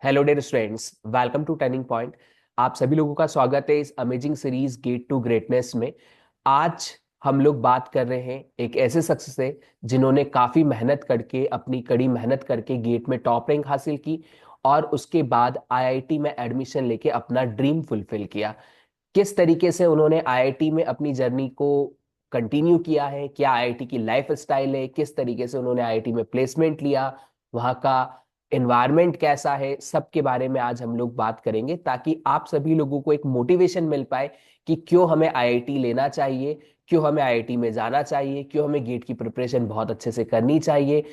Hello dear students, welcome to Turning Point. आप सभी लोगों का स्वागत है इस amazing series get to greatness में। आज हम लोग बात कर रहे हैं एक ऐसे शख्स से जिन्होंने काफी मेहनत करके, अपनी कड़ी मेहनत करके गेट में टॉप रैंक हासिल की और उसके बाद आईआईटी में एडमिशन लेके अपना ड्रीम फुलफिल किया। किस तरीके से उन्होंने आईआईटी में अपनी जर्नी को कंटिन्यू किया है, क्या आईआईटी की लाइफ स्टाइल है, किस तरीके से उन्होंने आईआईटी में प्लेसमेंट लिया, वहाँ का एनवायरनमेंट कैसा है, सबके बारे में आज हम लोग बात करेंगे ताकि आप सभी लोगों को एक मोटिवेशन मिल पाए कि क्यों हमें आईआईटी लेना चाहिए, क्यों हमें आईआईटी में जाना चाहिए, क्यों हमें गेट की प्रिपरेशन बहुत अच्छे से करनी चाहिए,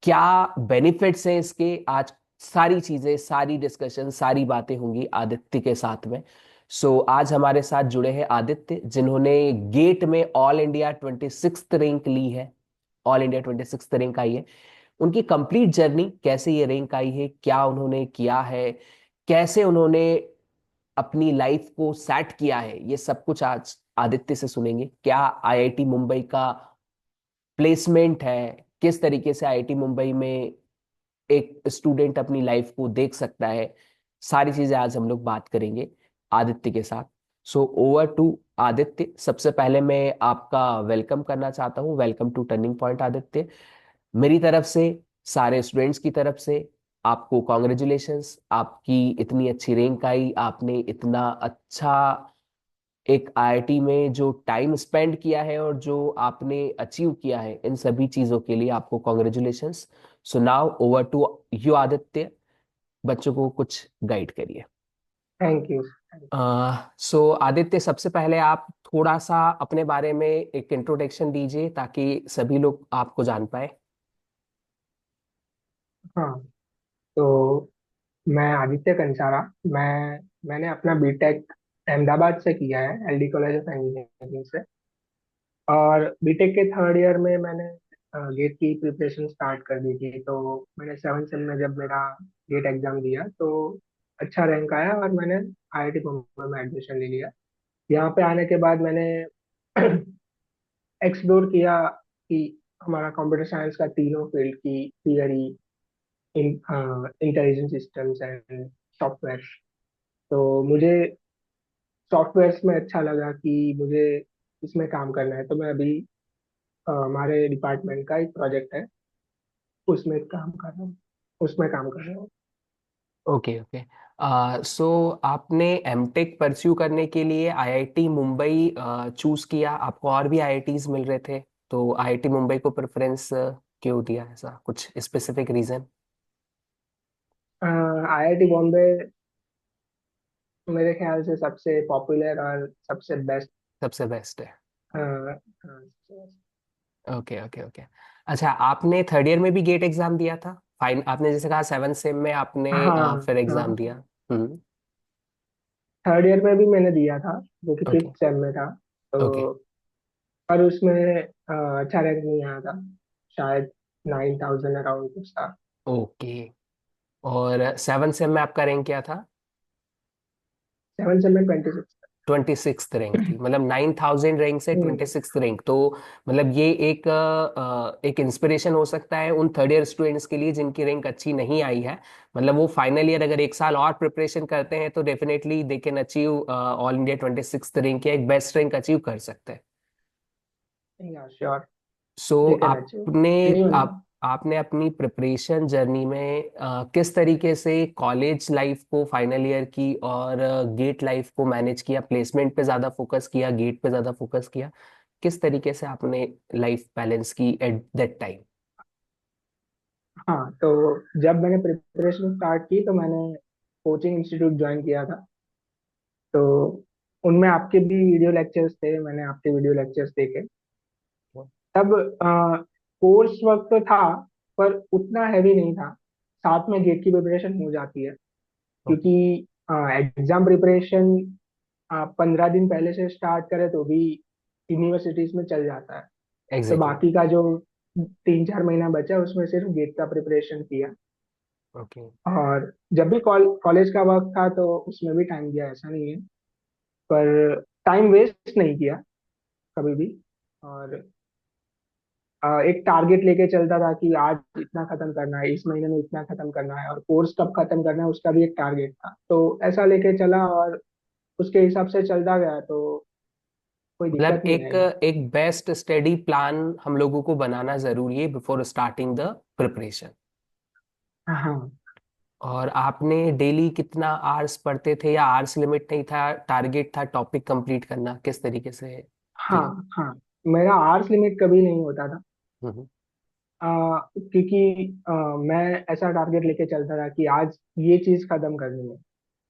क्या बेनिफिट्स हैं इसके। आज सारी चीजें, सारी डिस्कशन, सारी बातें होंगी आदित्य के साथ में। आज हमारे साथ जुड़े हैं आदित्य, जिन्होंने गेट में ऑल इंडिया 26th रैंक ली है। ऑल इंडिया 26th रैंक आई है। उनकी कंप्लीट जर्नी, कैसे ये रैंक आई है, क्या उन्होंने किया है, कैसे उन्होंने अपनी लाइफ को सेट किया है, ये सब कुछ आज आदित्य से सुनेंगे। क्या आईआईटी मुंबई का प्लेसमेंट है, किस तरीके से आईआईटी मुंबई में एक स्टूडेंट अपनी लाइफ को देख सकता है, सारी चीजें आज हम लोग बात करेंगे आदित्य के साथ। Over to Aditya. सबसे पहले मैं आपका वेलकम करना चाहता हूँ। Welcome to Turning Point Aditya. मेरी तरफ से, सारे स्टूडेंट्स की तरफ से आपको कॉन्ग्रेचुलेशंस। आपकी इतनी अच्छी रैंक आई, आपने इतना अच्छा एक आईआईटी में जो टाइम स्पेंड किया है और जो आपने अचीव किया है, इन सभी चीजों के लिए आपको congratulations. So now over to you Aditya. बच्चों को कुछ गाइड करिए। Thank you. आदित्य, सबसे पहले आप थोड़ा सा अपने बारे में एक इंट्रोडक्शन दीजिए ताकि सभी लोग आपको जान पाए। हाँ, तो मैं आदित्य कंसारा। मैंने अपना बीटेक अहमदाबाद से किया है, एलडी कॉलेज ऑफ इंजीनियरिंग से। और बीटेक के थर्ड ईयर में मैंने गेट की प्रिपरेशन स्टार्ट कर दी थी। तो मैंने 7th सेम में जब मेरा गेट एग्जाम दिया तो अच्छा रैंक आया और मैंने आईआईटी मुंबई में एडमिशन ले लिया। यहाँ पे आने के बाद मैंने एक्सप्लोर किया कि हमारा कंप्यूटर साइंस का तीनों फील्ड की theory, intelligent systems and software. तो मुझे सॉफ्टवेयर्स में अच्छा लगा कि मुझे इसमें काम करना है। तो मैं अभी हमारे डिपार्टमेंट का एक प्रोजेक्ट है, उसमें काम कर रहा हूँ उसमें काम कर रहा हूँ। Okay okay. आपने एमटेक परस्यू करने के लिए आईआईटी मुंबई चूज किया, आपको और भी आईआईटीज मिल रहे थे, तो आईआईटी मुंबई को प्रेफरेंस क्यों दिया? ऐसा कुछ स्पेसिफिक रीजन? आईआईटी बॉम्बे मेरे ख्याल से सबसे पॉपुलर और सबसे बेस्ट। सबसे बेस्ट है। हाँ। Okay okay okay. अच्छा, आपने थर्ड ईयर में भी गेट एग्जाम दिया था? फाइन, आपने जैसे कहा 7th सेम में आपने हाँ। फिर एग्जाम हाँ, दिया। हम्म। थर्ड ईयर में भी मैंने दिया था, जो कि ओके 5th सेम में था। ओके तो पर उसमें अच्छा रैंक नहीं आया था, शायद 9,000 अराउंड कुछ था। ओके। और 7th सेम में आपका रैंक क्या था? 7th सेम में 26। 26th रैंक थी, मतलब 9,000 रैंक से 26th रैंक। तो मतलब ये एक इंस्पिरेशन हो सकता है उन थर्ड ईयर स्टूडेंट्स के लिए जिनकी रैंक अच्छी नहीं आई है। मतलब वो फाइनल ईयर अगर एक साल और प्रिपरेशन करते हैं तो definitely they can achieve all India 26th rank या एक बेस्ट रैंक अचीव कर सकते हैं। या sure, so they can achieve आपने एनीवन। आपने अपनी प्रिपरेशन जर्नी में किस तरीके से कॉलेज लाइफ को, फाइनल ईयर की और गेट लाइफ को मैनेज किया? प्लेसमेंट पे ज्यादा फोकस किया, गेट पे ज्यादा फोकस किया? किस तरीके से आपने लाइफ बैलेंस की एट दैट टाइम? हाँ, तो जब मैंने प्रिपरेशन स्टार्ट की तो मैंने कोचिंग इंस्टीट्यूट ज्वाइन किया था। तो उनमें आपके भी वीडियो लेक्चर्स थे, मैंने आपके वीडियो लेक्चर्स देखे। तब कोर्स वर्क तो था, पर उतना हैवी नहीं था। साथ में गेट की प्रिपरेशन हो जाती है, ओके। क्योंकि एग्जाम प्रिपरेशन आप 15 दिन पहले से स्टार्ट करें तो भी यूनिवर्सिटीज में चल जाता है। तो एग्जैक्टली। बाकी का जो 3-4 महीना बचा उसमें सिर्फ गेट का प्रिपरेशन किया। ओके। और जब भी कॉलेज का वर्क था तो उसमें भी टाइम दिया, ऐसा नहीं है। पर टाइम वेस्ट नहीं किया कभी भी। और एक टारगेट लेके चलता था कि आज इतना खत्म करना है, इस महीने में इतना खत्म करना है, और कोर्स कब खत्म करना है उसका भी एक टारगेट था। तो ऐसा लेके चला और उसके हिसाब से चलता गया, तो कोई मतलब दिक्कत नहीं एक आई। एक बेस्ट स्टडी प्लान हम लोगों को बनाना जरूरी है बिफोर स्टार्टिंग द प्रिपरेशन। हाँ और आपने डेली कितना आवर्स पढ़ते थे, या आवर्स लिमिट नहीं था, टारगेट था टॉपिक कंप्लीट करना, किस तरीके से किया? हाँ हाँ, मेरा आवर्स लिमिट कभी नहीं होता था। हम्म। क्योंकि मैं ऐसा टारगेट लेके चलता था कि आज ये चीज खत्म करनी है,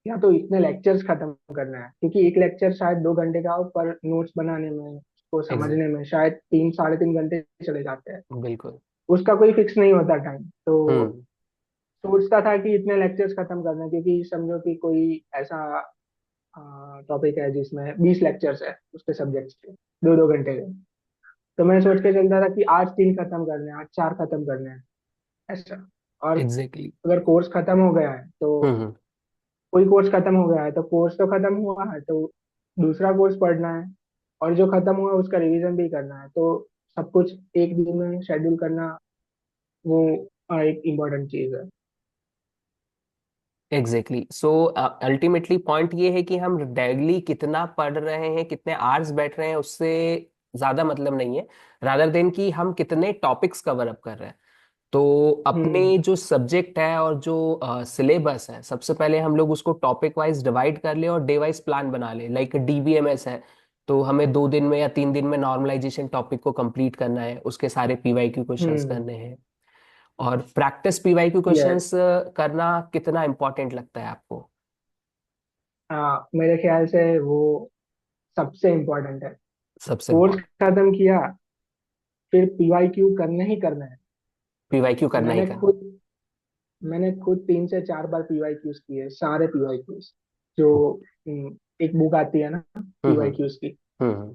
या तो इतने लेक्चर्स खत्म करना है, क्योंकि एक लेक्चर शायद 2 घंटे का हो, पर नोट्स बनाने में, उसको एग्जैक्ट। समझने में शायद 3 साढ़े 3 घंटे चले जाते हैं। बिल्कुल। उसका कोई फिक्स नहीं होता टाइम। तो हम्म। सोचता था कि इतने लेक्चर्स खत्म करना है, क्योंकि समझो कि कोई ऐसा टॉपिक है जिसमें 20 लेक्चर्स है उसके सब्जेक्ट्स के, 2 2 घंटे के। तो मैं सोच के चलता था कि आज 3 खत्म करने हैं, आज 4 खत्म करने हैं, ऐसा। और एग्जैक्टली। अगर कोर्स खत्म हो गया है तो, हम्म। कोई कोर्स खत्म हो गया है तो कोर्स तो खत्म हुआ है, तो दूसरा कोर्स पढ़ना है, और जो खत्म हुआ है उसका रिवीजन भी करना है। तो सब कुछ एक दिन में शेड्यूल करना, वो एक इम्पोर्टेंट चीज है। एग्जैक्टली। सो अल्टीमेटली पॉइंट ये है कि हम डेली कितना पढ़ रहे हैं, कितने आवर्स बैठ रहे हैं, उससे ज्यादा मतलब नहीं है। रादर देन कि हम कितने टॉपिक्स कवर अप कर रहे हैं। तो अपने हम्म जो सब्जेक्ट है और जो सिलेबस है, सबसे पहले हम लोग उसको टॉपिक वाइज डिवाइड कर ले और डे वाइज प्लान बना ले। लाइक डीबीएमएस है, तो हमें 2 दिन में या 3 दिन में नॉर्मलाइजेशन टॉपिक को कंप्लीट करना है, उसके सारे पीवाईक्यू क्वेश्चंस हम्म। करने हैं। और प्रैक्टिस पीवाईक्यू यस। क्वेश्चंस करना कितना इम्पोर्टेंट लगता है आपको? मेरे ख्याल से वो सबसे इम्पोर्टेंट है। सबसे कोर्स इम्पोर्टेंट। खत्म किया, फिर पीवाईक्यू करना ही करना है। पीवाईक्यू करना ही मैंने करना। खुद मैंने खुद 3 से 4 बार पीवाईक्यूज किए, सारे पीवाईक्यूज जो एक बुक आती है ना हम्म। हम्म। पीवाईक्यूज की। हम्म।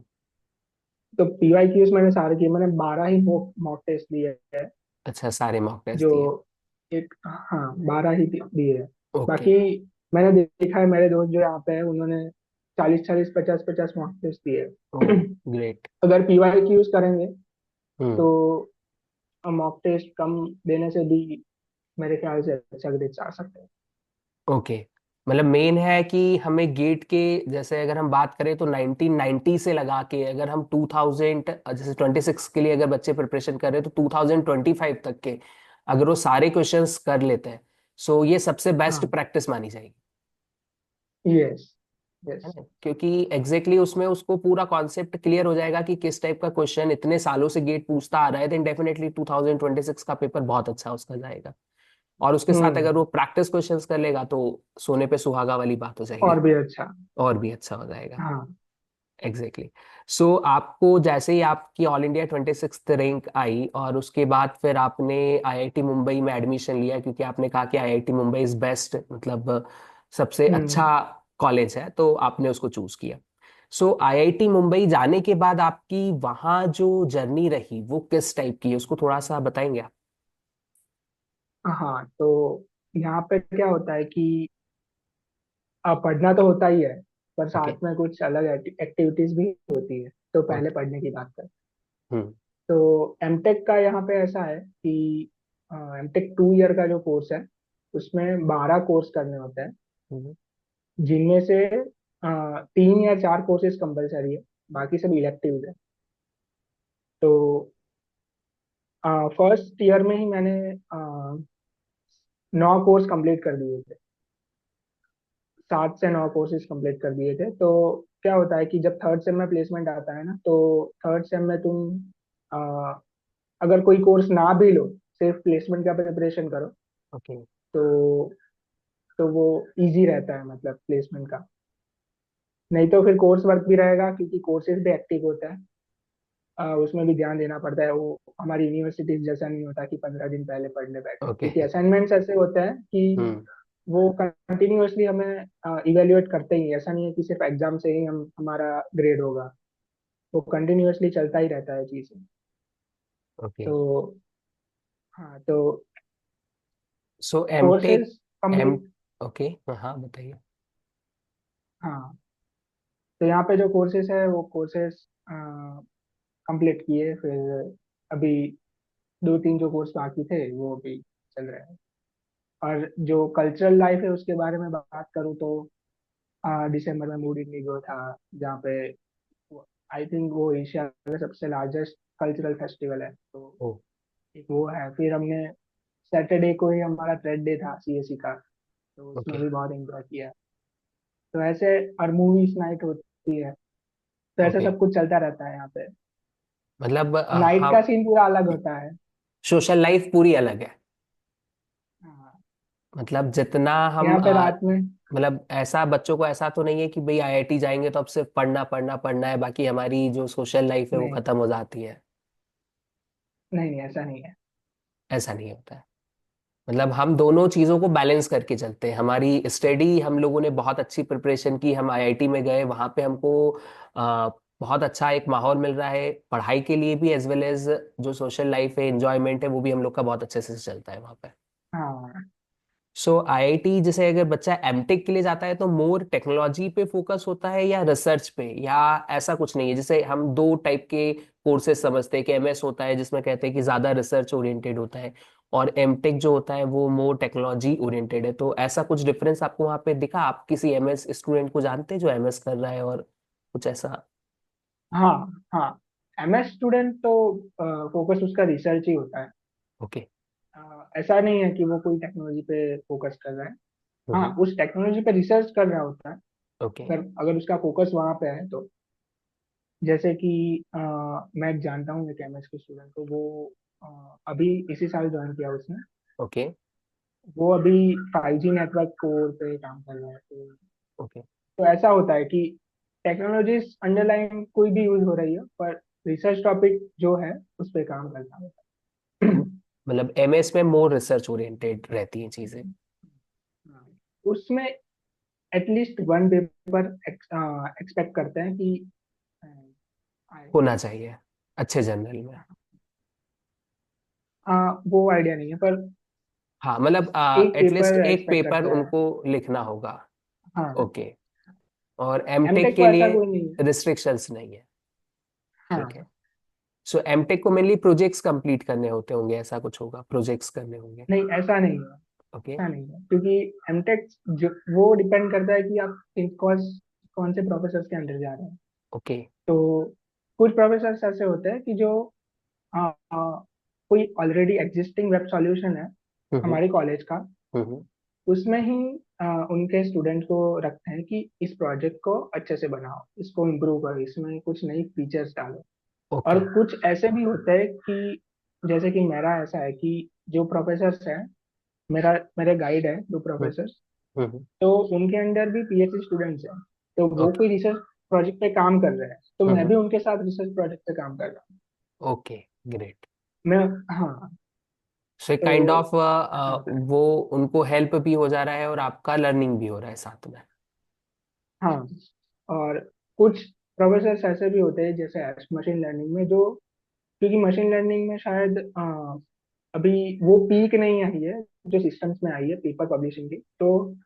तो पीवाईक्यूज मैंने सारे किए, मैंने 12 ही मॉक मॉक टेस्ट दिए हैं। अच्छा, सारे मॉक टेस्ट जो दिए। एक, हाँ 12 ही दिए हैं। ओके। बाकी मैंने देखा है, मेरे दोस्त जो यहाँ पे है उन्होंने 40 40 50 50 मॉक टेस्ट दिए ओ, हैं। ग्रेट। अगर पीवाईक्यूज करेंगे हम्म। तो मॉक टेस्ट कम देने से भी मेरे ख्याल से अच्छा ग्रेड्स आ सकते हैं। ओके। मतलब मेन है कि हमें गेट के, जैसे अगर हम बात करें तो 1990 से लगा के, अगर हम 2000 जैसे 26 के लिए अगर बच्चे प्रिपरेशन कर रहे हैं तो 2025 तक के अगर वो सारे क्वेश्चंस कर लेते हैं, सो ये सबसे बेस्ट हाँ। प्रैक्टिस मानी जाएगी। यस। है यस। ना? क्योंकि एग्जैक्टली उसमें उसको पूरा कॉन्सेप्ट क्लियर हो जाएगा कि किस टाइप का क्वेश्चन इतने सालों से गेट पूछता आ रहा है, देन डेफिनेटली 2026 का पेपर बहुत अच्छा उसका जाएगा। और उसके साथ अगर हम्म। वो प्रैक्टिस क्वेश्चंस कर लेगा तो सोने पे सुहागा वाली बात हो जाएगी। और भी अच्छा। और भी अच्छा हो जाएगा। हाँ। एग्जैक्टली। सो आपको जैसे ही आपकी ऑल इंडिया 26th रैंक आई और उसके बाद फिर आपने आईआईटी मुंबई में एडमिशन लिया, क्योंकि आपने कहा कि आईआईटी मुंबई इज बेस्ट, मतलब सबसे अच्छा हम्म। कॉलेज है, तो आपने उसको चूज किया। सो आईआईटी मुंबई जाने के बाद आपकी वहाँ जो जर्नी रही वो किस टाइप की है, उसको थोड़ा सा बताएंगे आप? हाँ, तो यहाँ पे क्या होता है कि पढ़ना तो होता ही है, पर ओके। साथ में कुछ अलग एक्टिविटीज भी होती है। तो पहले ओके। पढ़ने की बात करें हम्म। तो एमटेक का यहाँ पे ऐसा है कि एमटेक 2 ईयर का जो कोर्स है उसमें 12 कोर्स करने होते हैं, हम्म। जिनमें से 3 या 4 कोर्सेज कंपलसरी है, बाकी सब इलेक्टिव है। तो फर्स्ट ईयर में ही मैंने 9 कोर्स कंप्लीट कर दिए थे, 7 से 9 कोर्सेज कंप्लीट कर दिए थे। तो क्या होता है कि जब थर्ड सेम में प्लेसमेंट आता है ना, तो थर्ड सेम में तुम अ, अगर कोई कोर्स ना भी लो, सिर्फ प्लेसमेंट का प्रिपरेशन करो, ओके। तो वो इजी रहता है, मतलब प्लेसमेंट का। नहीं तो फिर कोर्स वर्क भी रहेगा, क्योंकि कोर्सेज भी एक्टिव होता है। उसमें भी ध्यान देना पड़ता है। वो हमारी यूनिवर्सिटीज जैसा नहीं होता कि 15 दिन पहले पढ़ने बैठो, ओके। क्योंकि असाइनमेंट्स ऐसे होते हैं कि हम्म। वो कंटिन्यूअसली हमें इवेल्युएट करते ही हैं। ऐसा नहीं है कि सिर्फ एग्जाम से ही हम हमारा ग्रेड होगा, वो कंटिन्यूअसली चलता ही रहता है चीज़ें। ओके। तो हाँ, तो so MTech. Courses M complete. Okay. हाँ, बताइए। हाँ, तो यहाँ पे जो कोर्सेज है वो कोर्सेज कंप्लीट किए, फिर अभी दो तीन जो कोर्स बाकी थे वो अभी चल रहे हैं। और जो कल्चरल लाइफ है उसके बारे में बात करूँ तो दिसंबर में मूड इंडिगो था, जहाँ पे आई थिंक वो एशिया का सबसे लार्जेस्ट कल्चरल फेस्टिवल है। तो ओ। एक वो है। फिर हमने सैटरडे को ही हमारा ट्रेड डे था सीएससी का, तो उसमें ओके। भी बहुत एंजॉय किया। तो ऐसे, और मूवीज नाइट होती है, तो ऐसा ओके। सब कुछ चलता रहता है यहाँ पे। मतलब नाइट का हम सीन पूरा अलग होता है। सोशल लाइफ पूरी अलग है। हाँ, मतलब जितना हम यहाँ पे रात में मतलब ऐसा बच्चों को ऐसा तो नहीं है कि भाई आईआईटी जाएंगे तो अब सिर्फ पढ़ना पढ़ना पढ़ना है, बाकी हमारी जो सोशल लाइफ है वो नहीं, खत्म हो जाती है। नहीं नहीं, ऐसा नहीं है। ऐसा नहीं होता है। मतलब हम दोनों चीजों को बैलेंस करके चलते हैं। हमारी स्टडी हम लोगों ने बहुत अच्छी प्रिपरेशन की, हम आईआईटी में गए, वहां पे हमको बहुत अच्छा एक माहौल मिल रहा है पढ़ाई के लिए भी, एज वेल एज जो सोशल लाइफ है, एंजॉयमेंट है, वो भी हम लोग का बहुत अच्छे से चलता है वहाँ पे। हाँ सो आईआईटी जैसे अगर बच्चा एमटेक के लिए जाता है तो मोर टेक्नोलॉजी पे फोकस होता है या रिसर्च पे, या ऐसा कुछ नहीं है? जैसे हम दो टाइप के कोर्सेज समझते हैं कि एमएस होता है जिसमें कहते हैं कि ज्यादा रिसर्च ओरिएंटेड होता है, और एमटेक जो होता है वो मोर टेक्नोलॉजी ओरिएंटेड है। तो ऐसा कुछ डिफरेंस आपको वहाँ पे दिखा? आप किसी एमएस स्टूडेंट को जानते हैं जो एमएस कर रहा है और कुछ ऐसा? हाँ हाँ। एमएस स्टूडेंट तो फोकस उसका रिसर्च ही होता है। ओके। ऐसा नहीं है कि वो कोई टेक्नोलॉजी पे फोकस कर रहा है। हाँ, हम्म। उस टेक्नोलॉजी पे रिसर्च कर रहा होता है। ओके। अगर अगर उसका फोकस वहाँ पे है तो। जैसे कि मैं जानता हूँ एक एमएस के स्टूडेंट को, वो अभी इसी साल ज्वाइन किया उसने। ओके। वो अभी 5G नेटवर्क कोर पे काम कर रहा है। ओके। तो ऐसा होता है कि टेक्नोलॉजीज अंडरलाइन कोई भी यूज हो रही है, पर रिसर्च टॉपिक जो है उस पर काम करना होता है। मतलब एमएस में मोर रिसर्च ओरिएंटेड रहती हैं चीजें। हाँ, उसमें एटलीस्ट वन पेपर एक्सपेक्ट करते हैं कि अ, आए। होना चाहिए अच्छे जनरल में। वो आइडिया नहीं है, पर हाँ मतलब एक एटलीस्ट पेपर एक एक्सपेक्ट पेपर करते हैं। उनको लिखना होगा। हाँ, ओके। और एमटेक एमटेक के को ऐसा लिए कोई नहीं है। रिस्ट्रिक्शंस नहीं है? ठीक है। हाँ, सो एमटेक को मेनली प्रोजेक्ट्स कंप्लीट करने होते होंगे, ऐसा कुछ होगा, प्रोजेक्ट्स करने होंगे? नहीं ऐसा नहीं है। ओके। ऐसा नहीं है, क्योंकि एमटेक जो वो डिपेंड करता है कि आप कौन कौन से प्रोफेसर के अंडर जा रहे हैं। ओके। तो कुछ प्रोफेसर ऐसे होते हैं कि जो आ, आ, कोई ऑलरेडी एग्जिस्टिंग वेब सॉल्यूशन है हम्म। हमारे कॉलेज का, हम्म। उसमें ही उनके स्टूडेंट को रखते हैं कि इस प्रोजेक्ट को अच्छे से बनाओ, इसको इम्प्रूव करो, इसमें कुछ नई फीचर्स डालो। और ओके। कुछ ऐसे भी होते हैं कि जैसे कि मेरा ऐसा है कि जो प्रोफेसर है, मेरे गाइड है दो हम्म। प्रोफेसर, हम्म। तो उनके अंडर भी पीएचडी स्टूडेंट्स हैं। तो वो ओके। कोई रिसर्च प्रोजेक्ट पे काम कर रहे हैं, तो मैं हम्म। भी उनके साथ रिसर्च प्रोजेक्ट पे काम कर रहा हूँ। ओके। ग्रेट। मैं, हाँ। सो तो काइंड ऑफ ऐसा होता है। वो उनको हेल्प भी हो जा रहा है और आपका लर्निंग भी हो रहा है साथ में। हाँ, और कुछ प्रोफेसर ऐसे भी होते हैं जैसे मशीन लर्निंग में, जो क्योंकि मशीन लर्निंग में शायद अभी वो पीक नहीं आई है जो सिस्टम्स में आई है पेपर पब्लिशिंग की, तो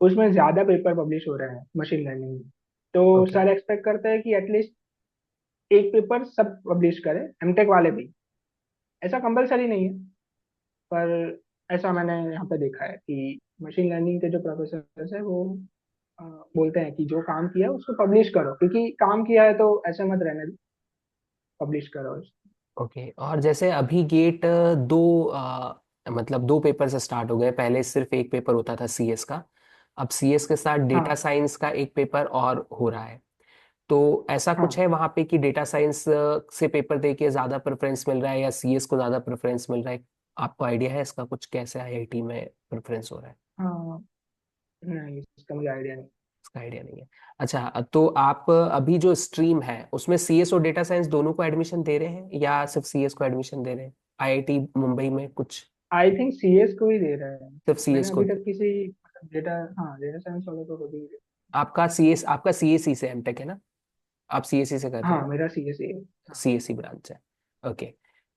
उसमें ज्यादा पेपर पब्लिश हो रहे हैं मशीन लर्निंग में। तो ओके। सर एक्सपेक्ट करते हैं कि एटलीस्ट एक पेपर सब पब्लिश करें, एमटेक वाले भी। ऐसा कंपलसरी नहीं है, पर ऐसा मैंने यहाँ पे देखा है कि मशीन लर्निंग के जो प्रोफेसर है वो बोलते हैं कि जो काम किया है उसको पब्लिश करो, क्योंकि काम किया है तो ऐसे मत रहने दो, पब्लिश करो उसको। ओके। और जैसे अभी गेट दो मतलब दो पेपर से स्टार्ट हो गए, पहले सिर्फ एक पेपर होता था सीएस का, अब सीएस के साथ डेटा हाँ साइंस का एक पेपर और हो रहा है। तो ऐसा कुछ हाँ है वहां पे कि डेटा साइंस से पेपर देके ज्यादा प्रेफरेंस मिल रहा है या सीएस को ज्यादा प्रेफरेंस मिल रहा है? आपको आइडिया है इसका कुछ, कैसे आईआईटी में प्रेफरेंस हो रहा है? हाँ। नहीं, इसका मुझे आइडिया नहीं। इसका आइडिया नहीं है। अच्छा, तो आप अभी जो स्ट्रीम है उसमें सीएस और डेटा साइंस दोनों को एडमिशन दे रहे हैं या सिर्फ सीएस को एडमिशन दे रहे हैं आईआईटी मुंबई में कुछ? आई थिंक सीएस को ही दे रहे हैं। सिर्फ मैंने सीएस को? अभी तक किसी डेटा, हाँ, डेटा साइंस वालों को कभी। आपका सीएससी से एमटेक है ना? आप सीएससी से कर रहे हाँ, हो? मेरा सीएस ही है। हाँ सीएससी ब्रांच है। ओके।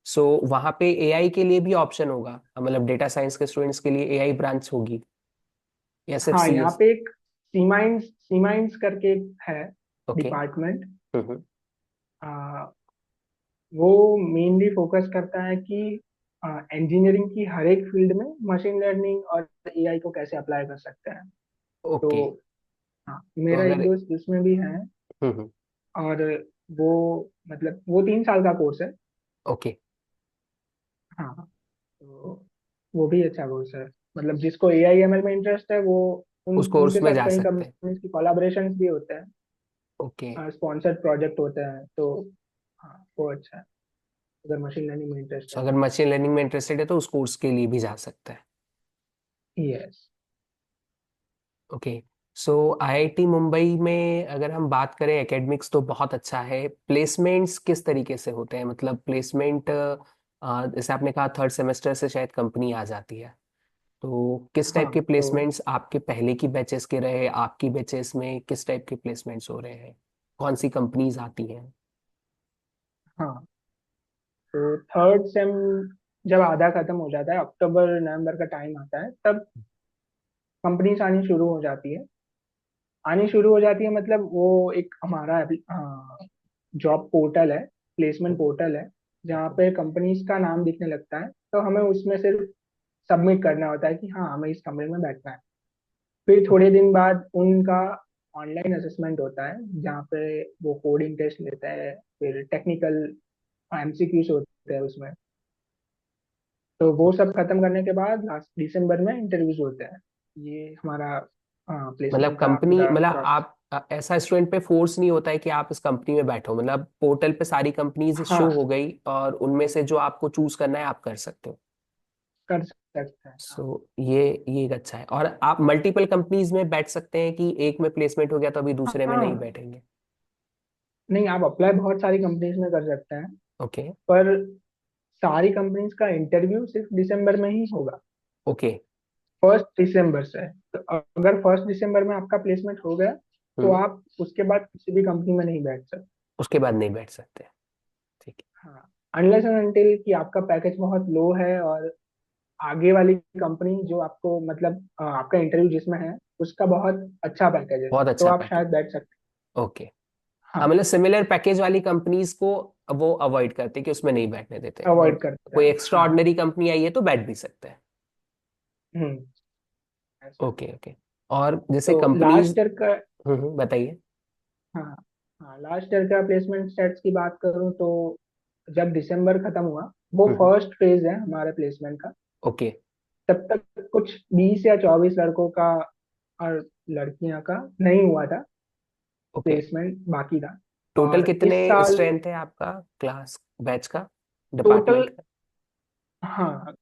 सो वहाँ पे एआई के लिए भी ऑप्शन होगा, मतलब डेटा साइंस के स्टूडेंट्स के लिए एआई ब्रांच होगी या सिर्फ हाँ, यहाँ सीएस? पे एक सीमाइंस सीमाइंस करके है ओके। डिपार्टमेंट। हम्म। वो मेनली फोकस करता है कि इंजीनियरिंग की हर एक फील्ड में मशीन लर्निंग और एआई को कैसे अप्लाई कर सकते हैं। तो ओके। हाँ, तो मेरा एक अगर दोस्त उसमें भी है। हम्म। और वो मतलब वो 3 साल का कोर्स है। ओके। हाँ, तो वो भी अच्छा कोर्स है। मतलब जिसको एआई एमएल में इंटरेस्ट है वो उस उनके कोर्स में साथ जा कई सकते हैं। कंपनीज की कोलाबरेशंस भी होते ओके। हैं, स्पॉन्सर्ड प्रोजेक्ट होते हैं। तो हाँ, वो अच्छा है अगर मशीन लर्निंग में इंटरेस्ट तो है अगर तो। मशीन लर्निंग में इंटरेस्टेड है तो उस कोर्स के लिए भी जा सकता है। यस। ओके। सो आईआईटी मुंबई में अगर हम बात करें, एकेडमिक्स तो बहुत अच्छा है, प्लेसमेंट्स किस तरीके से होते हैं? मतलब प्लेसमेंट जैसे आपने कहा थर्ड सेमेस्टर से शायद कंपनी आ जाती है, तो किस टाइप के हाँ तो प्लेसमेंट्स आपके पहले की बैचेस के रहे, आपकी बैचेस में किस टाइप के प्लेसमेंट्स हो रहे हैं, कौन सी कंपनीज आती हैं? हाँ तो थर्ड सेम जब आधा खत्म हो जाता है, अक्टूबर नवंबर का टाइम आता है, तब कंपनीज आनी शुरू हो जाती है। मतलब वो एक हमारा जॉब पोर्टल है, प्लेसमेंट पोर्टल है, जहाँ पे कंपनीज का नाम दिखने लगता है। तो हमें उसमें सिर्फ सबमिट करना होता है कि हाँ, हमें इस कंपनी में बैठना है। फिर थोड़े दिन बाद उनका ऑनलाइन असेसमेंट होता है, जहाँ पे वो कोडिंग टेस्ट लेता है, फिर टेक्निकल एमसीक्यूज होते हैं उसमें। तो वो सब खत्म करने के बाद लास्ट दिसंबर में इंटरव्यूज होते हैं। ये हमारा मतलब प्लेसमेंट का कंपनी, पूरा मतलब प्रोसेस। आप ऐसा स्टूडेंट पे फोर्स नहीं होता है कि आप इस कंपनी में बैठो, मतलब पोर्टल पे सारी कंपनीज शो हाँ, हो गई और उनमें से जो आपको चूज करना है आप कर सकते हो। कर सकते हैं हाँ। सो ये एक अच्छा है। और आप मल्टीपल कंपनीज में बैठ सकते हैं कि एक में प्लेसमेंट हो गया तो अभी दूसरे में नहीं हाँ, बैठेंगे? नहीं, आप अप्लाई बहुत सारी कंपनीज में कर सकते हैं। ओके। पर सारी कंपनीज का इंटरव्यू सिर्फ दिसंबर में ही होगा, ओके। 1 दिसंबर से। तो अगर 1 दिसंबर में आपका प्लेसमेंट हो गया, तो हम्म। आप उसके बाद किसी भी कंपनी में नहीं बैठ सकते। उसके बाद नहीं बैठ सकते। ठीक हाँ, अनलेस एंड अनटिल कि आपका पैकेज बहुत लो है और आगे वाली कंपनी जो आपको मतलब आपका इंटरव्यू जिसमें है उसका बहुत अच्छा पैकेज है, बहुत तो अच्छा आप पैकेज। शायद बैठ सकते ओके। हैं। हाँ, हाँ, मतलब सिमिलर पैकेज वाली कंपनीज को वो अवॉइड करते हैं कि उसमें नहीं बैठने देते, अवॉइड बट करते कोई हैं एक्स्ट्रा हाँ। ऑर्डिनरी कंपनी आई है तो बैठ भी सकते हैं। हम्म, ऐसा है। ओके। ओके। और जैसे तो कंपनीज। लास्ट ईयर का बताइए। हाँ हाँ, लास्ट ईयर का प्लेसमेंट स्टेट्स की बात करूँ तो जब दिसंबर खत्म हुआ, वो हम्म। फर्स्ट फेज है हमारे प्लेसमेंट का। ओके। तब तक कुछ 20 या 24 लड़कों का और लड़कियां का नहीं हुआ था, ओके। प्लेसमेंट बाकी था। टोटल और कितने इस साल स्ट्रेंथ है आपका, क्लास बैच का, टोटल, डिपार्टमेंट का? हाँ,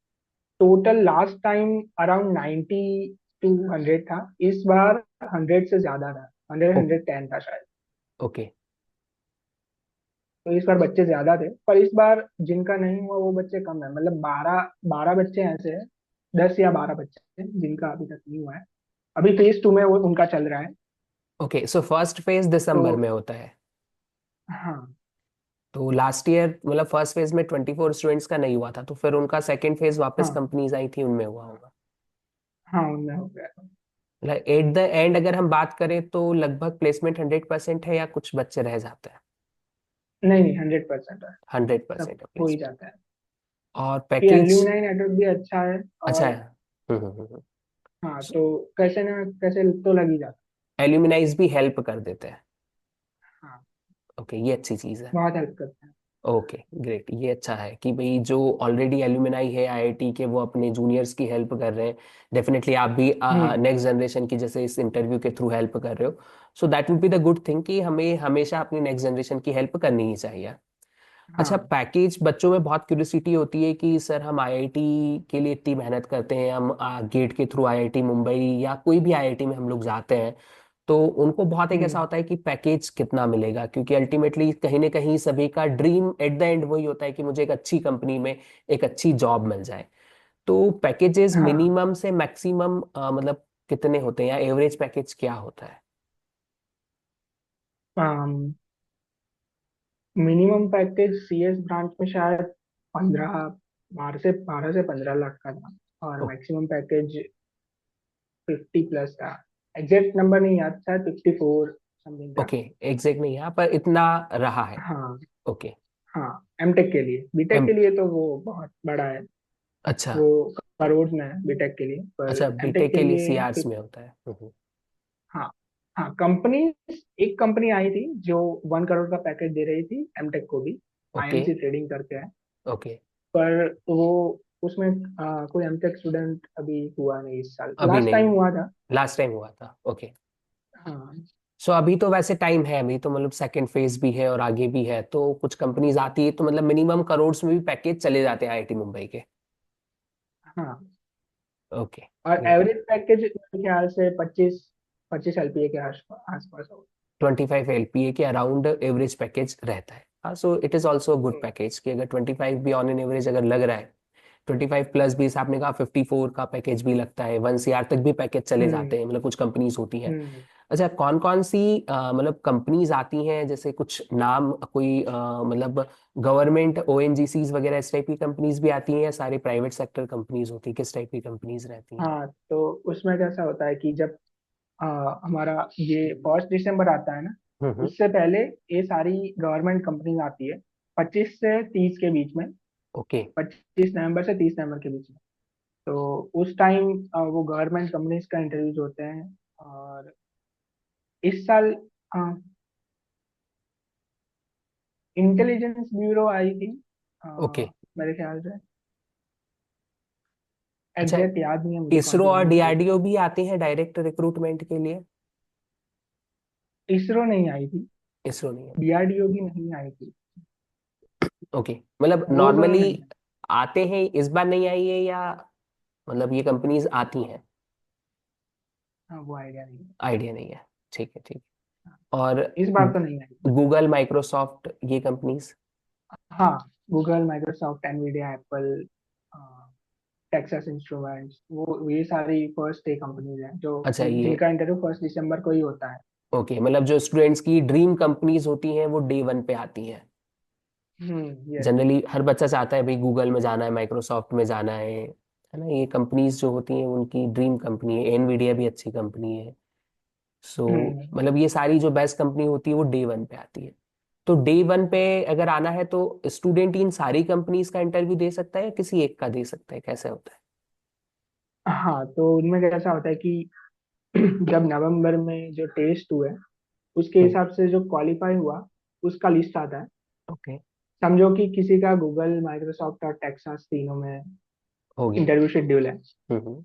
total last time around 90 to 100 था। इस बार 100 से ज्यादा था, 100 110 था शायद। ओके। तो इस बार बच्चे ज्यादा थे, पर इस बार जिनका नहीं हुआ वो बच्चे कम है। मतलब 12 12 बच्चे ऐसे हैं, 10 या 12 बच्चे हैं जिनका अभी तक नहीं हुआ है। अभी फेज 2 में वो उनका चल रहा है। ओके। सो फर्स्ट फेज तो दिसंबर में होता है। हाँ तो लास्ट ईयर मतलब फर्स्ट फेज में 24 स्टूडेंट्स का नहीं हुआ था, तो फिर उनका सेकंड फेज वापस हाँ कंपनीज आई थी उनमें हुआ होगा। हाँ, उनमें हो गया। मतलब एट द एंड अगर हम बात करें तो लगभग प्लेसमेंट 100% है या कुछ बच्चे रह जाते हैं? नहीं नहीं, 100% है। हंड्रेड सब परसेंट है हो ही प्लेसमेंट। जाता है। और कि पैकेज एल्यूमिनाई नेटवर्क भी अच्छा है। अच्छा है। और हाँ, तो कैसे ना कैसे तो लग ही जाता एल्यूमिनाइज भी हेल्प कर देते हैं। है। हाँ, ओके, ये अच्छी चीज़ है। बहुत हेल्प करते हैं। ओके ग्रेट, ये अच्छा है कि भाई जो ऑलरेडी एल्यूमिनाई है आईआईटी के वो अपने जूनियर्स की हेल्प कर रहे हैं। डेफिनेटली आप भी हम्म। नेक्स्ट जनरेशन की जैसे इस इंटरव्यू के थ्रू हेल्प कर रहे हो। So that will be the good thing कि हमें हमेशा अपनी नेक्स्ट जनरेशन की हेल्प करनी ही चाहिए। अच्छा, हाँ। पैकेज बच्चों में बहुत क्यूरियोसिटी होती है कि सर हम आईआईटी के लिए इतनी मेहनत करते हैं, हम गेट के थ्रू आईआईटी मुंबई या कोई भी आईआईटी में हम लोग जाते हैं, तो उनको बहुत एक ऐसा हम्म। होता है कि पैकेज कितना मिलेगा, क्योंकि अल्टीमेटली कहीं ना कहीं सभी का ड्रीम एट द एंड वही होता है कि मुझे एक अच्छी कंपनी में एक अच्छी जॉब मिल जाए। तो पैकेजेस हाँ, मिनिमम से मैक्सिमम मतलब कितने होते हैं या एवरेज पैकेज क्या होता है? मिनिमम पैकेज सीएस ब्रांच में शायद 15, 12 से 15 लाख का था। और मैक्सिमम पैकेज 50 प्लस था। एग्जैक्ट नंबर नहीं याद, शायद 54 समथिंग था। ओके, एग्जैक्ट नहीं है पर इतना रहा है। हाँ ओके। हाँ, एमटेक के लिए। बीटेक एम के लिए तो वो बहुत बड़ा है, अच्छा। वो करोड़ में है बीटेक के लिए, पर अच्छा, एमटेक बीटेक के के लिए लिए सीआर्स में होता है। हाँ। हाँ, कंपनी, एक कंपनी आई थी जो 1 करोड़ का पैकेज दे रही थी एमटेक को भी, ओके। आईएमसी ट्रेडिंग करके है। ओके। पर वो उसमें कोई एमटेक स्टूडेंट अभी हुआ नहीं इस साल, अभी लास्ट टाइम नहीं, हुआ था। लास्ट टाइम हुआ था। ओके। हाँ। सो अभी तो वैसे टाइम है, अभी तो मतलब सेकंड फेज भी है और आगे भी है, तो कुछ कंपनीज आती है तो मतलब मिनिमम करोड़ में भी पैकेज चले जाते हैं आईआईटी मुंबई के। हाँ, ओके। और एवरेज पैकेज मेरे ख्याल से 25 एलपीए के आसपास होगा। 25 LPA के अराउंड एवरेज पैकेज रहता है। हाँ, so it is also good hmm. Package कि अगर 25 भी ऑन एन एवरेज अगर लग रहा है, 25 प्लस भी आपने कहा 54 का पैकेज भी लगता है, 1 CR तक भी पैकेज चले हम्म। जाते हैं, मतलब कुछ कंपनीज होती हैं। हम्म। अच्छा, कौन कौन सी मतलब कंपनीज आती हैं, जैसे कुछ नाम कोई मतलब गवर्नमेंट ओएनजीसीज वगैरह इस टाइप की कंपनीज भी आती हैं, या सारे प्राइवेट सेक्टर कंपनीज होती है, किस टाइप की कंपनीज रहती हैं? हाँ, तो उसमें कैसा होता है कि जब हमारा ये 1 दिसंबर आता है ना, हम्म। उससे पहले ये सारी गवर्नमेंट कंपनी आती है, 25 से 30 के बीच में। ओके। 25 नवंबर से 30 नवंबर के बीच में। तो उस टाइम वो गवर्नमेंट कंपनीज का इंटरव्यूज होते हैं। और इस साल इंटेलिजेंस ब्यूरो आई थी, अ, ओके। मेरे ख्याल से। अच्छा, एग्जैक्ट याद नहीं है मुझे कौन इसरो सी और कंपनी आई थी। डीआरडीओ भी आते हैं डायरेक्ट रिक्रूटमेंट के लिए? इसरो नहीं आई थी, इसरो नहीं है? डीआरडीओ भी नहीं आई थी। ओके, मतलब वो दोनों नॉर्मली नहीं है। आते हैं, इस बार नहीं आई है या मतलब ये कंपनीज आती हैं? हाँ, वो आइडिया नहीं है। आइडिया नहीं है। ठीक है, ठीक है। और इस बार तो नहीं आई। गूगल, माइक्रोसॉफ्ट, ये कंपनीज? हाँ, Google, Microsoft, Nvidia, Apple, Texas instruments, वो ये सारी फर्स्ट डे कंपनीज हैं जो अच्छा, ये जिनका इंटरव्यू 1 दिसंबर को ही होता है। ओके, मतलब जो स्टूडेंट्स की ड्रीम कंपनीज होती हैं वो डे 1 पे आती हैं। यस। जनरली हर बच्चा चाहता है भाई गूगल में जाना है, माइक्रोसॉफ्ट में जाना है ना? ये कंपनीज जो होती हैं उनकी ड्रीम कंपनी है। एनवीडिया भी अच्छी कंपनी है। सो हम्म। मतलब ये सारी जो बेस्ट कंपनी होती है वो डे 1 पे आती है। तो डे 1 पे अगर आना है तो स्टूडेंट इन सारी कंपनीज का इंटरव्यू दे सकता है या किसी एक का दे सकता है, कैसे होता हाँ, तो उनमें कैसा होता है कि जब नवंबर में जो टेस्ट हुए, उसके है? हिसाब से जो क्वालिफाई हुआ, उसका लिस्ट आता है। ओके। समझो कि किसी का गूगल, माइक्रोसॉफ्ट और टेक्सास तीनों में हो गया। इंटरव्यू शेड्यूल है। हम्म।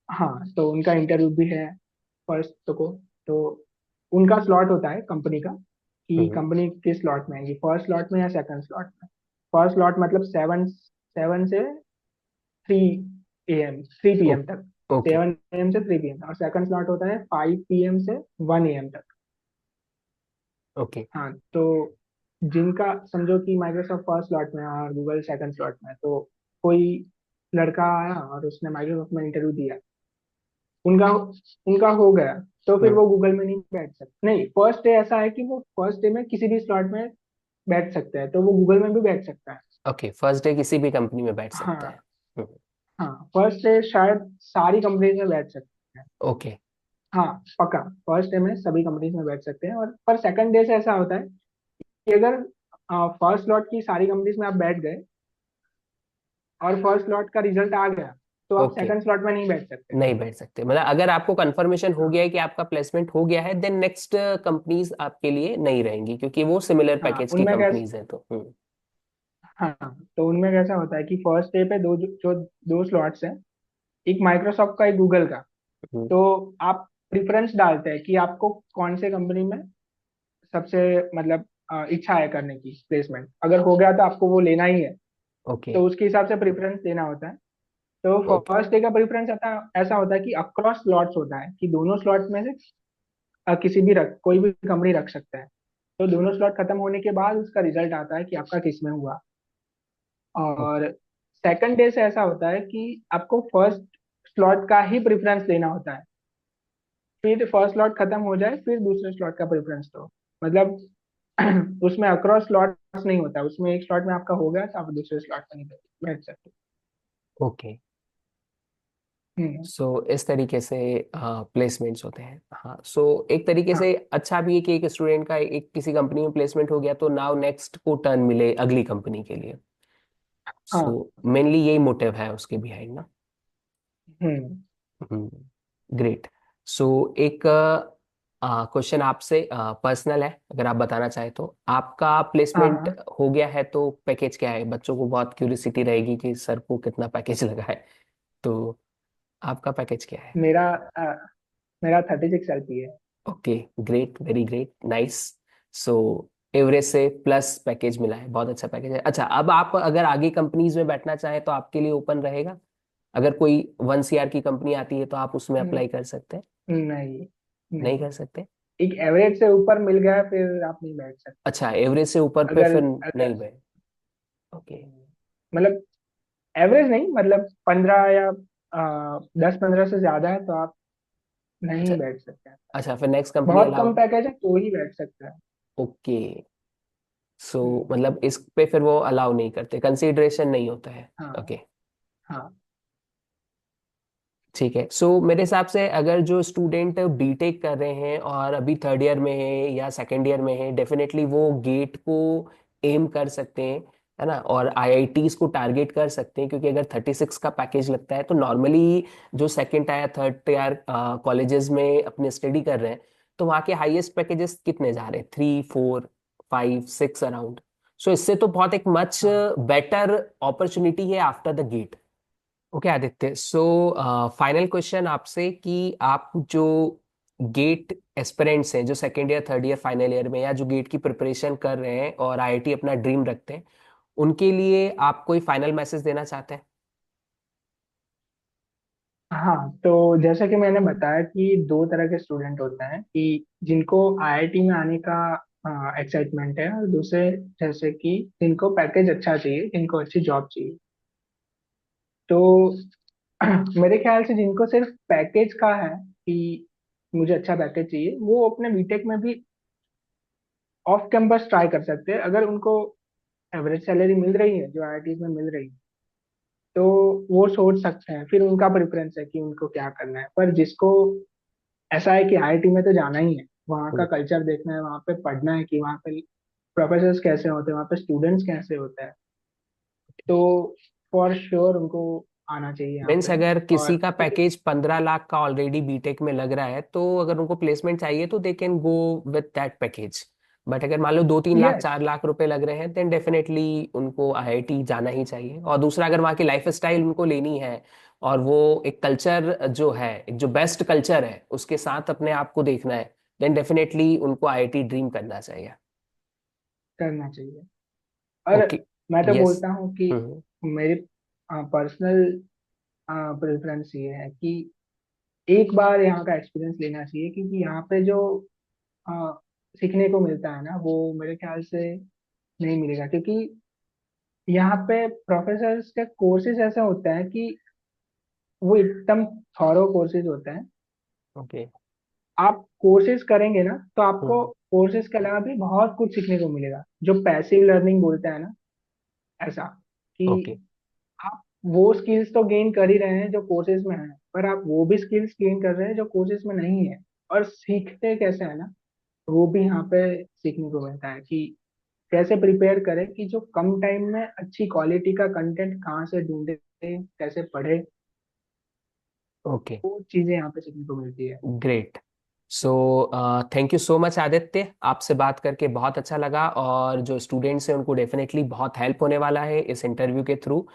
हाँ, तो उनका इंटरव्यू भी है फर्स्ट को। तो उनका स्लॉट होता है कंपनी का, कि हम्म। कंपनी किस स्लॉट में आएगी, फर्स्ट स्लॉट में या सेकंड स्लॉट में। फर्स्ट स्लॉट मतलब 7 से 3 पी एम तक। ओके। 7 AM से 3 PM, और सेकंड स्लॉट होता है 5 PM से 1 AM तक। ओके। हाँ, तो जिनका समझो कि माइक्रोसॉफ्ट फर्स्ट स्लॉट में है और गूगल सेकंड स्लॉट में है, तो कोई लड़का आया और उसने माइक्रोसॉफ्ट में इंटरव्यू दिया, उनका उनका हो गया, तो फिर हम्म। वो गूगल में नहीं बैठ सकते। नहीं, फर्स्ट डे ऐसा है कि वो फर्स्ट डे में किसी भी स्लॉट में बैठ सकता है, तो वो गूगल में भी बैठ सकता है। ओके, फर्स्ट डे किसी भी कंपनी में बैठ सकता है। हाँ। हम्म। हाँ, फर्स्ट डे शायद सारी कंपनीज में बैठ सकते हैं। ओके। हाँ, पक्का फर्स्ट डे में सभी कंपनीज में बैठ सकते हैं। और पर सेकंड डे से ऐसा होता है कि अगर फर्स्ट स्लॉट की सारी कंपनीज में आप बैठ गए और फर्स्ट स्लॉट का रिजल्ट आ गया, तो आप ओके, सेकंड स्लॉट में नहीं बैठ सकते। नहीं बैठ सकते, मतलब अगर आपको कंफर्मेशन हो हाँ। गया है कि आपका प्लेसमेंट हो गया है, देन नेक्स्ट कंपनीज आपके लिए नहीं रहेंगी क्योंकि वो सिमिलर हाँ, पैकेज की उनमें कैसे कंपनीज हैं तो। हाँ, तो उनमें कैसा होता है कि फर्स्ट डे पे जो दो स्लॉट्स हैं, एक माइक्रोसॉफ्ट का, एक गूगल का। हम्म। तो आप प्रिफरेंस डालते हैं कि आपको कौन से कंपनी में सबसे मतलब इच्छा है करने की प्लेसमेंट। अगर हो गया तो आपको वो लेना ही है, ओके। तो उसके हिसाब से प्रेफरेंस देना होता है। तो ओके। फर्स्ट डे का प्रेफरेंस ऐसा होता है कि अक्रॉस स्लॉट्स होता है, कि दोनों स्लॉट में से किसी भी कोई भी कंपनी रख सकता है। तो दोनों स्लॉट खत्म होने के बाद उसका रिजल्ट आता है कि आपका किस में हुआ। और सेकंड डे से ऐसा होता है कि आपको फर्स्ट स्लॉट का ही प्रेफरेंस देना होता है। फिर फर्स्ट स्लॉट खत्म हो जाए, फिर दूसरे स्लॉट का प्रेफरेंस दो। मतलब उसमें अक्रॉस स्लॉट्स नहीं होता, उसमें एक स्लॉट में आपका हो गया तो आप दूसरे स्लॉट में नहीं बैठ सकते। ओके। हम्म। सो इस तरीके से प्लेसमेंट्स होते हैं। हाँ, सो एक तरीके हाँ। से अच्छा भी है कि एक स्टूडेंट का एक किसी कंपनी में प्लेसमेंट हो गया तो नाउ नेक्स्ट को टर्न मिले अगली कंपनी के लिए। सो हाँ। मेनली यही मोटिव है उसके बिहाइंड ना। हम्म। ग्रेट। सो एक क्वेश्चन आपसे पर्सनल है, अगर आप बताना चाहें तो आपका हाँ। प्लेसमेंट हाँ। हो गया है तो पैकेज क्या है? बच्चों को बहुत क्यूरियोसिटी रहेगी कि सर को कितना पैकेज लगा है, तो आपका पैकेज क्या है? मेरा मेरा 36 LP है। Okay, great, very great, nice. So average से प्लस पैकेज मिला है, बहुत अच्छा पैकेज है। अच्छा, अब आप अगर आगे कंपनीज में बैठना चाहें तो आपके लिए ओपन रहेगा? अगर कोई 1 CR की कंपनी आती है तो आप उसमें हम्म, अप्लाई कर सकते हैं? नहीं। नहीं नहीं। कर सकते? एक एवरेज से ऊपर मिल गया फिर आप नहीं बैठ सकते। अच्छा, एवरेज से ऊपर पे अगर फिर अगर नहीं भाई? ओके। मतलब एवरेज नहीं, मतलब 15 या 10-15 से ज्यादा है तो आप अच्छा। नहीं बैठ सकते हैं। अच्छा, फिर नेक्स्ट कंपनी बहुत अलाउ? कम पैकेज है तो ही बैठ सकते हैं। ओके। सो हम्म। मतलब इस पे फिर वो अलाउ नहीं करते, कंसीडरेशन नहीं होता है? हाँ। ओके, हाँ। ठीक है। सो मेरे हिसाब से अगर जो स्टूडेंट बीटेक कर रहे हैं और अभी थर्ड ईयर में है या सेकेंड ईयर में है, डेफिनेटली वो गेट को एम कर सकते हैं, है ना, और आईआईटीज को टारगेट कर सकते हैं, क्योंकि अगर 36 का पैकेज लगता है तो नॉर्मली जो second tyre third tier colleges में अपने स्टडी कर रहे हैं तो वहाँ के हाईएस्ट पैकेजेस कितने जा रहे हैं? 3, 4, 5, 6 अराउंड। सो इससे तो बहुत एक मच हाँ। बेटर अपॉर्चुनिटी है after the GATE. Okay Aditya, so final question आपसे कि आप जो गेट एस्पिरेंट्स हैं जो second year third year final year में या जो गेट की प्रिपरेशन कर रहे हैं और आईआईटी अपना ड्रीम रखते हैं, उनके लिए आप कोई फाइनल मैसेज देना चाहते हैं? हाँ, तो जैसा कि मैंने बताया कि दो तरह के स्टूडेंट होते हैं, कि जिनको आईआईटी में आने का एक्साइटमेंट है, और दूसरे जैसे कि जिनको पैकेज अच्छा चाहिए, जिनको अच्छी जॉब चाहिए। तो मेरे ख्याल से जिनको सिर्फ पैकेज का है कि मुझे अच्छा पैकेज चाहिए, वो अपने बीटेक में भी ऑफ कैंपस ट्राई कर सकते हैं, अगर उनको एवरेज सैलरी मिल रही है जो आईआईटी में मिल रही है तो वो सोच सकते हैं। फिर उनका प्रेफरेंस है कि उनको क्या करना है। पर जिसको ऐसा है कि आईआईटी में तो जाना ही है, वहाँ का हम्म। कल्चर देखना है, वहाँ पे पढ़ना है कि वहाँ पे प्रोफेसर्स कैसे होते हैं, वहाँ पे स्टूडेंट्स कैसे होते हैं, तो फॉर श्योर उनको आना चाहिए यहाँ मीन्स पे। अगर किसी और का पैकेज 15 लाख का ऑलरेडी बीटेक में लग रहा है तो अगर उनको प्लेसमेंट चाहिए तो they can go with that package. But अगर मान लो 2-3 लाख यस, 4 लाख रुपए लग रहे हैं देन डेफिनेटली उनको आईआईटी जाना ही चाहिए। और दूसरा, अगर वहाँ की लाइफ स्टाइल उनको लेनी है और वो एक कल्चर जो है, एक जो बेस्ट कल्चर है उसके साथ अपने आप को देखना है, देन डेफिनेटली उनको आईआईटी ड्रीम करना चाहिए। करना चाहिए। और ओके। मैं तो यस। बोलता हूँ कि हम्म। मेरी पर्सनल प्रेफरेंस ये है कि एक बार यहाँ का एक्सपीरियंस लेना चाहिए, क्योंकि यहाँ पे जो अ, सीखने को मिलता है ना, वो मेरे ख्याल से नहीं मिलेगा। क्योंकि यहाँ पे प्रोफेसर्स के कोर्सेज ऐसे होते हैं कि वो एकदम थॉरो कोर्सेज होते हैं। ओके। आप कोर्सेज करेंगे ना तो आपको हम्म। कोर्सेज के अलावा भी बहुत कुछ सीखने को मिलेगा, जो पैसिव लर्निंग बोलते हैं ना, ऐसा कि ओके। आप वो स्किल्स तो गेन कर ही रहे हैं जो कोर्सेज में है, पर आप वो भी स्किल्स गेन कर रहे हैं जो कोर्सेज में नहीं है। और सीखते कैसे है ना, वो भी यहाँ पे सीखने को मिलता है कि कैसे प्रिपेयर करें, कि जो कम टाइम में अच्छी क्वालिटी का कंटेंट कहाँ से ढूंढे, कैसे पढ़े, ओके, वो चीजें यहाँ पे सीखने को मिलती है। Great. So thank you so much Aditya, आपसे बात करके बहुत अच्छा लगा और जो स्टूडेंट्स हैं उनको डेफिनेटली बहुत हेल्प होने वाला है इस इंटरव्यू के थ्रू।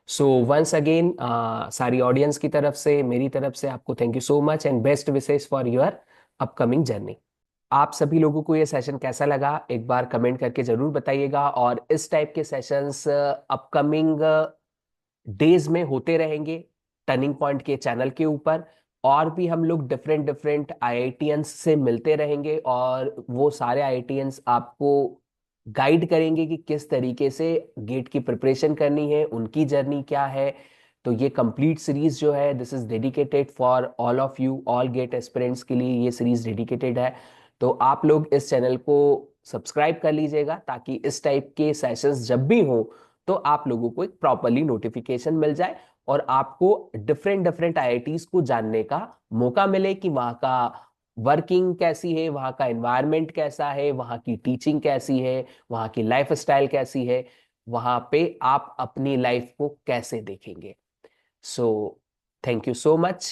सो वंस अगेन सारी ऑडियंस की तरफ से, मेरी तरफ से आपको thank you so much and best wishes for your upcoming journey. आप सभी लोगों को ये सेशन कैसा लगा एक बार कमेंट करके जरूर बताइएगा, और इस टाइप के सेशंस अपकमिंग डेज में होते रहेंगे टर्निंग पॉइंट के चैनल के ऊपर। और भी हम लोग डिफरेंट डिफरेंट आईआईटियंस से मिलते रहेंगे और वो सारे आईआईटियंस आपको गाइड करेंगे कि किस तरीके से गेट की प्रिपरेशन करनी है, उनकी जर्नी क्या है। तो ये कंप्लीट सीरीज जो है this is dedicated for all of you, all get aspirants के लिए ये सीरीज डेडिकेटेड है। तो आप लोग इस चैनल को सब्सक्राइब कर लीजिएगा ताकि इस टाइप के सेशंस जब भी हो तो आप लोगों को एक प्रॉपरली नोटिफिकेशन मिल जाए और आपको डिफरेंट डिफरेंट आईआईटीज को जानने का मौका मिले कि वहाँ का वर्किंग कैसी है, वहाँ का एनवायरनमेंट कैसा है, वहाँ की टीचिंग कैसी है, वहाँ की लाइफ स्टाइल कैसी है, वहाँ पे आप अपनी लाइफ को कैसे देखेंगे। So thank you so much.